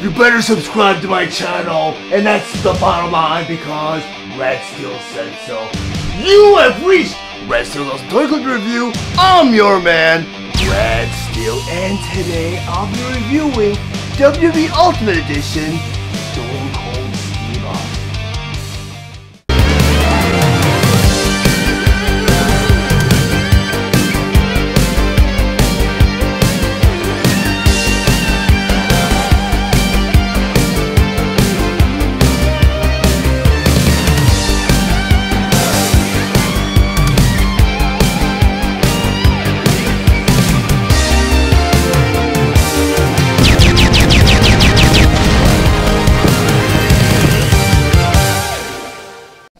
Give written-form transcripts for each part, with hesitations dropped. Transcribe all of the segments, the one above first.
you better subscribe to my channel, and that's the bottom line because Red Steel said so. You have reached Red Steel's Toy Collector Review. I'm your man, Red Steel, and today I'll be reviewing WWE Ultimate Edition Stone Cold Steve Austin.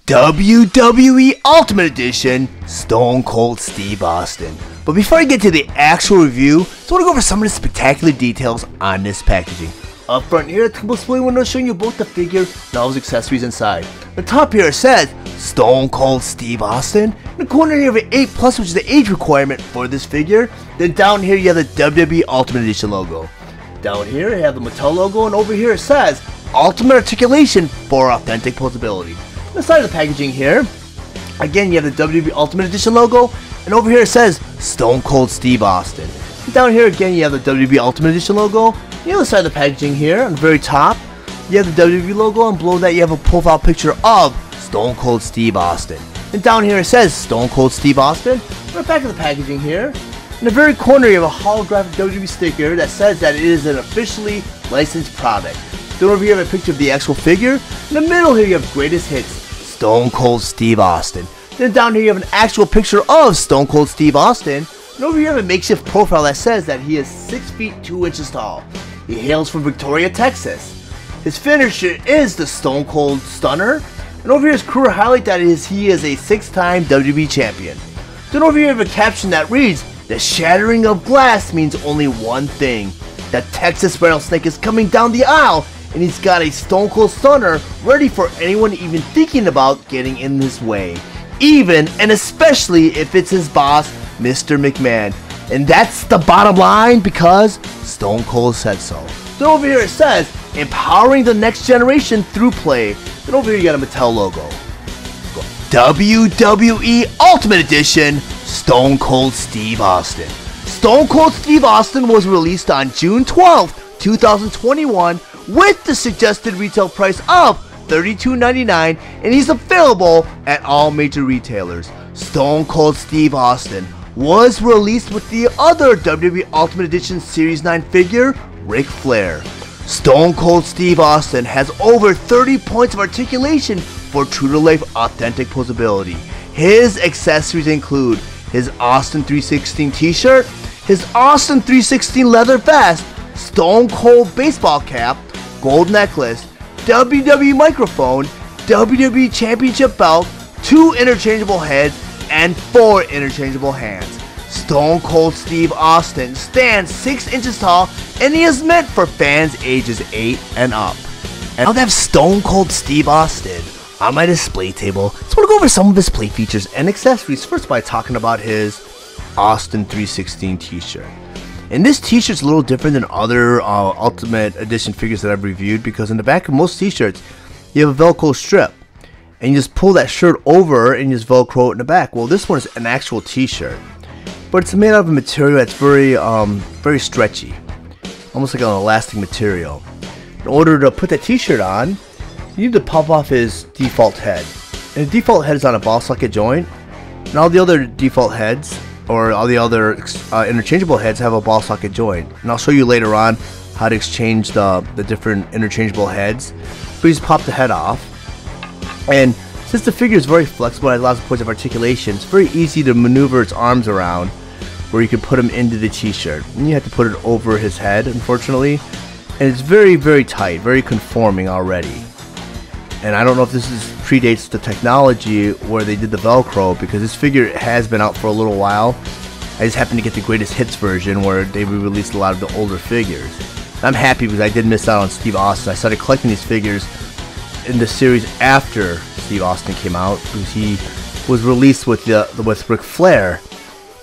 WWE Ultimate Edition Stone Cold Steve Austin. But before I get to the actual review, I just want to go over some of the spectacular details on this packaging. Up front here, the display window showing you both the figure and all his accessories inside. The top here says Stone Cold Steve Austin. In the corner here, you have an 8+, which is the age requirement for this figure. Then down here, you have the WWE Ultimate Edition logo. Down here, you have the Mattel logo, and over here it says Ultimate Articulation for authentic posability. On the side of the packaging here, again you have the WWE Ultimate Edition logo, and over here it says Stone Cold Steve Austin. And down here again you have the WWE Ultimate Edition logo. On the other side of the packaging here, on the very top, you have the WWE logo, and below that you have a profile picture of Stone Cold Steve Austin. And down here it says Stone Cold Steve Austin. Right back of the packaging here, in the very corner you have a holographic WWE sticker that says that it is an officially licensed product. Then over here you have a picture of the actual figure. In the middle here you have Greatest Hits, Stone Cold Steve Austin. Then down here you have an actual picture of Stone Cold Steve Austin. And over here you have a makeshift profile that says that he is 6 feet 2 inches tall. He hails from Victoria, Texas. His finisher is the Stone Cold Stunner. And over here his career highlight that is he is a 6-time WWE champion. Then over here you have a caption that reads, "The shattering of glass means only one thing. The Texas Rattlesnake is coming down the aisle, and he's got a Stone Cold Stunner ready for anyone even thinking about getting in his way. Even and especially if it's his boss, Mr. McMahon." And that's the bottom line because Stone Cold said so. Then over here it says, "Empowering the next generation through play." Then over here you got a Mattel logo. WWE Ultimate Edition Stone Cold Steve Austin. Stone Cold Steve Austin was released on June 12th, 2021 with the suggested retail price of $32.99, and he's available at all major retailers. Stone Cold Steve Austin was released with the other WWE Ultimate Edition Series 9 figure, Ric Flair. Stone Cold Steve Austin has over 30 points of articulation for true-to-life authentic posability. His accessories include his Austin 316 t-shirt, his Austin 316 leather vest, Stone Cold baseball cap, gold necklace, WWE microphone, WWE Championship belt, 2 interchangeable heads, and 4 interchangeable hands. Stone Cold Steve Austin stands 6 inches tall, and he is meant for fans ages 8 and up. And now that I have Stone Cold Steve Austin on my display table, so I want to go over some of his play features and accessories. First by talking about his Austin 316 t-shirt. And this t-shirt's a little different than other Ultimate Edition figures that I've reviewed because in the back of most t-shirts, you have a Velcro strip. And you just pull that shirt over and you just Velcro it in the back. Well, this one is an actual t-shirt. But it's made out of a material that's very stretchy. Almost like an elastic material. In order to put that t-shirt on, you need to pop off his default head. And the default head is on a ball socket joint. And all the other default heads, or all the other interchangeable heads, have a ball socket joint. And I'll show you later on how to exchange the different interchangeable heads. But you just pop the head off. And since the figure is very flexible and has lots of points of articulation, it's very easy to maneuver its arms around where you can put him into the t-shirt. And you have to put it over his head, unfortunately. And it's very, very tight, very conforming already. And I don't know if this predates the technology where they did the Velcro, because this figure has been out for a little while. I just happened to get the Greatest Hits version where they re-released a lot of the older figures. And I'm happy because I did miss out on Steve Austin. I started collecting these figures in the series after Steve Austin came out because he was released with Ric Flair.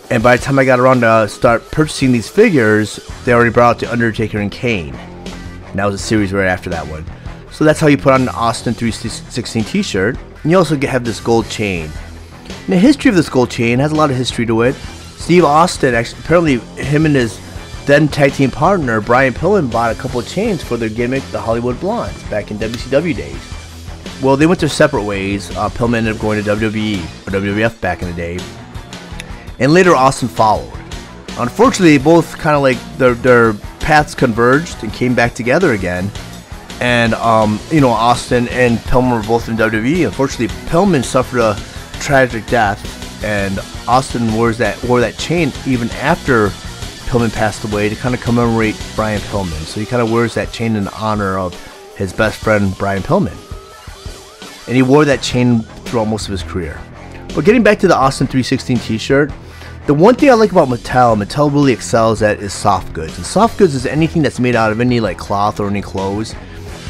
And by the time I got around to start purchasing these figures, they already brought out The Undertaker and Kane. And that was a series right after that one. So that's how you put on an Austin 316 t-shirt. And you also have this gold chain. And the history of this gold chain has a lot of history to it. Steve Austin, actually, apparently him and his then tag team partner Brian Pillman bought a couple of chains for their gimmick, the Hollywood Blondes, back in WCW days. Well, they went their separate ways. Pillman ended up going to WWE or WWF back in the day, and later Austin followed. Unfortunately, both kind of like their paths converged and came back together again. And Austin and Pillman were both in WWE. Unfortunately, Pillman suffered a tragic death, and Austin wore that chain even after Pillman passed away to kind of commemorate Brian Pillman. So he kind of wears that chain in honor of his best friend Brian Pillman. And he wore that chain throughout most of his career. But getting back to the Austin 316 t-shirt, the one thing I like about Mattel really excels at is soft goods. And soft goods is anything that's made out of any like cloth or any clothes.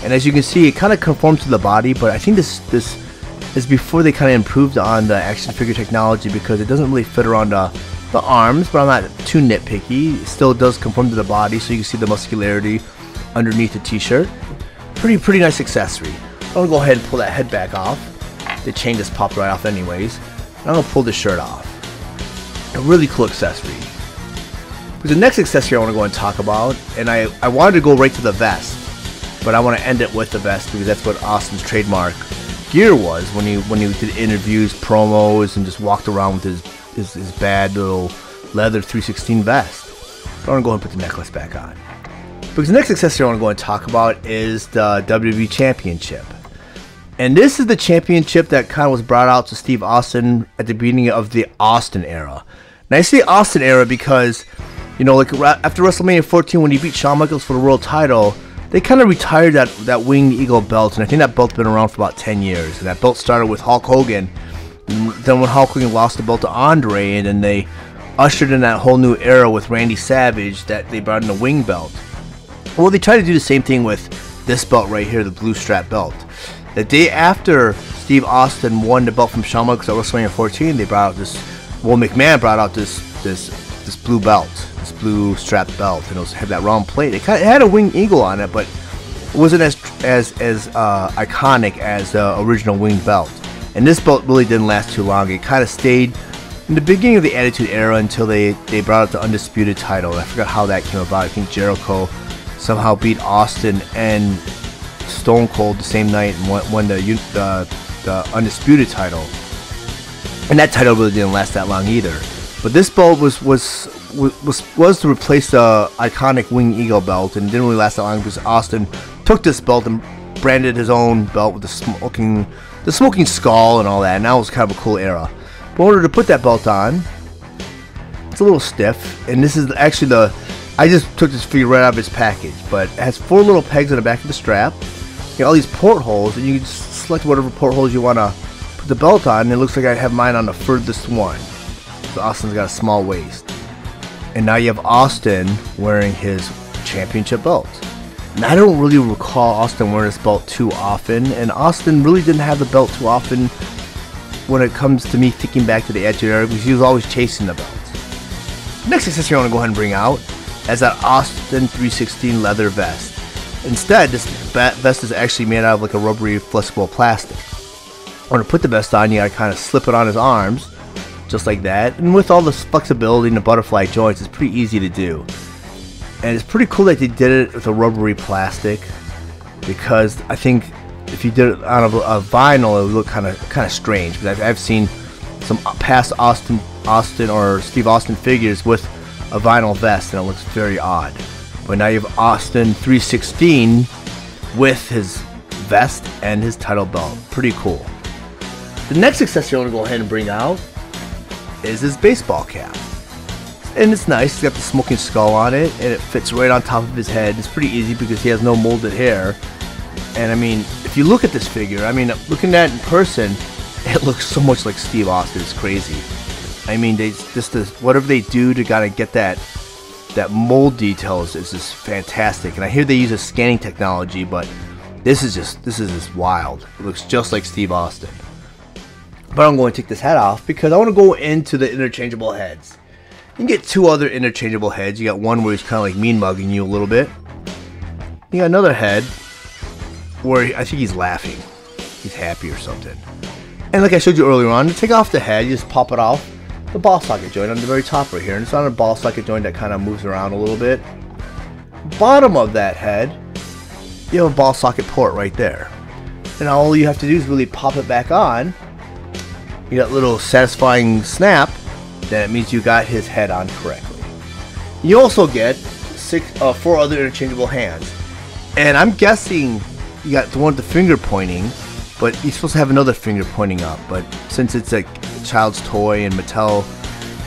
And as you can see, it kind of conforms to the body, but I think this is before they kind of improved on the action figure technology, because it doesn't really fit around the arms, but I'm not too nitpicky. It still does conform to the body, so you can see the muscularity underneath the t-shirt. Pretty nice accessory. I'm going to go ahead and pull that head back off. The chain just popped right off anyways. And I'm going to pull the shirt off. A really cool accessory. But the next accessory I want to go and talk about, and I wanted to go right to the vest, but I want to end it with the vest because that's what Austin's trademark gear was when he did interviews, promos, and just walked around with his bad little leather 316 vest. I want to go and put the necklace back on. Because the next accessory I want to go and talk about is the WWE Championship. And this is the championship that kind of was brought out to Steve Austin at the beginning of the Austin era. And I say Austin era because, like after WrestleMania 14 when he beat Shawn Michaels for the world title, they kind of retired that Winged Eagle belt. And I think that belt's been around for about 10 years. And that belt started with Hulk Hogan. And then when Hulk Hogan lost the belt to Andre, and then they ushered in that whole new era with Randy Savage, that they brought in the Wing belt. Well, they tried to do the same thing with this belt right here, the blue strap belt. The day after Steve Austin won the belt from Shawn Michaels at WrestleMania 14, they brought out McMahon brought out this blue belt, this blue strap belt, and it had that round plate. It had a winged eagle on it, but it wasn't as iconic as the original winged belt. And this belt really didn't last too long. It kind of stayed in the beginning of the Attitude Era until they brought out the Undisputed title. I forgot how that came about. I think Jericho somehow beat Austin and Stone Cold the same night and won the Undisputed title. And that title really didn't last that long either. But this belt was to replace the iconic Winged Eagle belt, and didn't really last that long because Austin took this belt and branded his own belt with the smoking skull and all that. And that was kind of a cool era. But in order to put that belt on, it's a little stiff, and this is actually I just took this figure right out of its package, but it has 4 little pegs on the back of the strap. You know, all these portholes, and you can just select whatever portholes you want to put the belt on, and it looks like I have mine on the furthest one. So Austin's got a small waist. And now you have Austin wearing his championship belt. And I don't really recall Austin wearing this belt too often, and Austin really didn't have the belt too often when it comes to me thinking back to the Attitude Era, because he was always chasing the belt. Next accessory I want to go ahead and bring out as that Austin 316 leather vest. Instead, this vest is actually made out of like a rubbery flexible plastic. When I put the vest on, you gotta kind of slip it on his arms, just like that. And with all this flexibility and the butterfly joints, it's pretty easy to do. And it's pretty cool that they did it with a rubbery plastic, because I think if you did it on a vinyl, it would look kind of strange. But I've seen some past Austin or Steve Austin figures with a vinyl vest, and it looks very odd. But now you have Austin 316 with his vest and his title belt. Pretty cool. The next accessory I want to go ahead and bring out is his baseball cap. And it's nice. It's got the smoking skull on it, and it fits right on top of his head. It's pretty easy because he has no molded hair. And I mean, if you look at this figure, I mean, looking at it in person, it looks so much like Steve Austin. It's crazy. I mean, whatever they do to kind of get that mold details is just fantastic. And I hear they use a scanning technology, but this is just wild. It looks just like Steve Austin. But I'm going to take this head off because I want to go into the interchangeable heads. You can get 2 other interchangeable heads. You got one where he's kind of like mean mugging you a little bit. You got another head where I think he's laughing. He's happy or something. And like I showed you earlier on, to take off the head, you just pop it off the ball socket joint on the very top right here. And it's on a ball socket joint that kind of moves around a little bit. Bottom of that head, you have a ball socket port right there. And all you have to do is really pop it back on. You got a little satisfying snap. Then it means you got his head on correctly. You also get 4 other interchangeable hands. And I'm guessing you got the one with the finger pointing, but you're supposed to have another finger pointing up. But since it's a child's toy and Mattel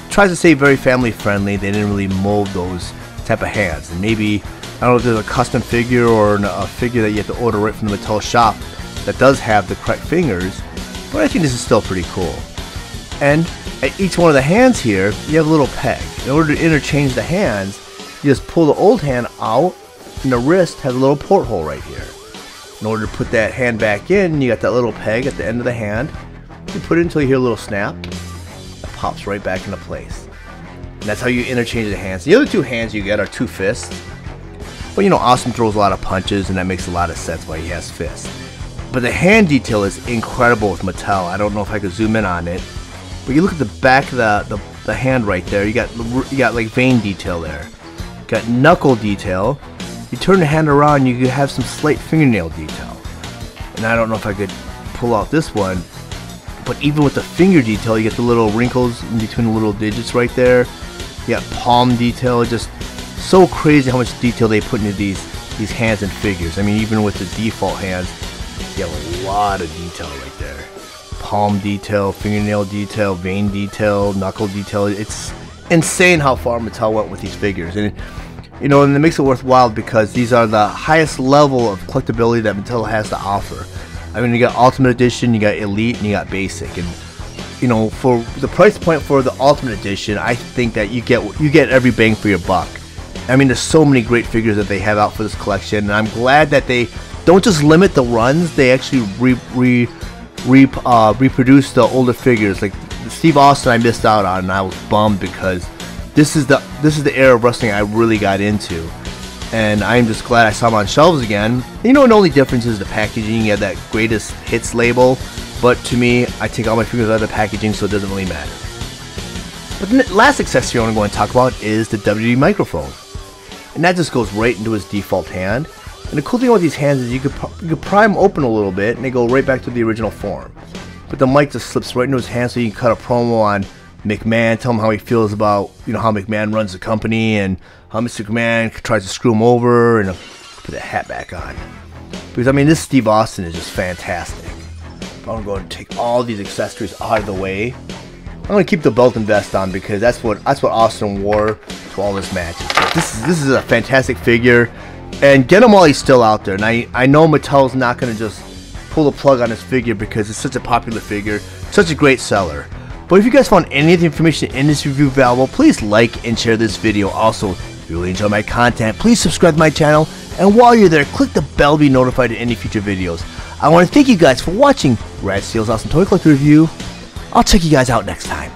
tries to stay very family friendly, they didn't really mold those type of hands. And maybe, I don't know if there's a custom figure or a figure that you have to order right from the Mattel shop that does have the correct fingers, but I think this is still pretty cool. And at each one of the hands here, you have a little peg. In order to interchange the hands, you just pull the old hand out, and the wrist has a little porthole right here. In order to put that hand back in, you got that little peg at the end of the hand. You put it until you hear a little snap. It pops right back into place. And that's how you interchange the hands. The other 2 hands you get are 2 fists. But you know, Austin throws a lot of punches, and that makes a lot of sense why he has fists. But the hand detail is incredible with Mattel. I don't know if I could zoom in on it. But you look at the back of the hand right there. You got like vein detail there. You got knuckle detail. You turn the hand around, you have some slight fingernail detail. And I don't know if I could pull out this one, but even with the finger detail, you get the little wrinkles in between the little digits right there. You got palm detail. Just so crazy how much detail they put into these hands and figures. I mean, even with the default hands, you have a lot of detail right there. Palm detail, fingernail detail, vein detail, knuckle detail. It's insane how far Mattel went with these figures. And you know, and it makes it worthwhile because these are the highest level of collectability that Mattel has to offer. I mean, you got Ultimate Edition, you got Elite, and you got Basic. And you know, for the price point for the Ultimate Edition, I think that you get every bang for your buck. I mean, there's so many great figures that they have out for this collection, and I'm glad that they don't just limit the runs; they actually reproduce the older figures. Like Steve Austin, I missed out on, and I was bummed because this is the era of wrestling I really got into, and I'm just glad I saw them on shelves again. You know, the only difference is the packaging. You have that greatest hits label, but to me, I take all my figures out of the packaging, so it doesn't really matter. But the last accessory I'm going to talk about is the WWE microphone, and that just goes right into his default hand. And the cool thing about these hands is you could pry them open a little bit, and they go right back to the original form. But the mic just slips right into his hand, so you can cut a promo on McMahon, tell him how he feels about, you know, how McMahon runs the company and how Mr. McMahon tries to screw him over, and put that hat back on. Because I mean, this Steve Austin is just fantastic. I'm going to take all these accessories out of the way. I'm going to keep the belt and vest on because that's what Austin wore to all his matches. This is a fantastic figure, and get him while he's still out there. And I know Mattel's not going to just pull the plug on this figure because it's such a popular figure, such a great seller. But if you guys found any of the information in this review valuable, please like and share this video. Also, if you really enjoy my content, please subscribe to my channel. And while you're there, click the bell to be notified of any future videos. I want to thank you guys for watching Rad Steel's Awesome Toy Collector Review. I'll check you guys out next time.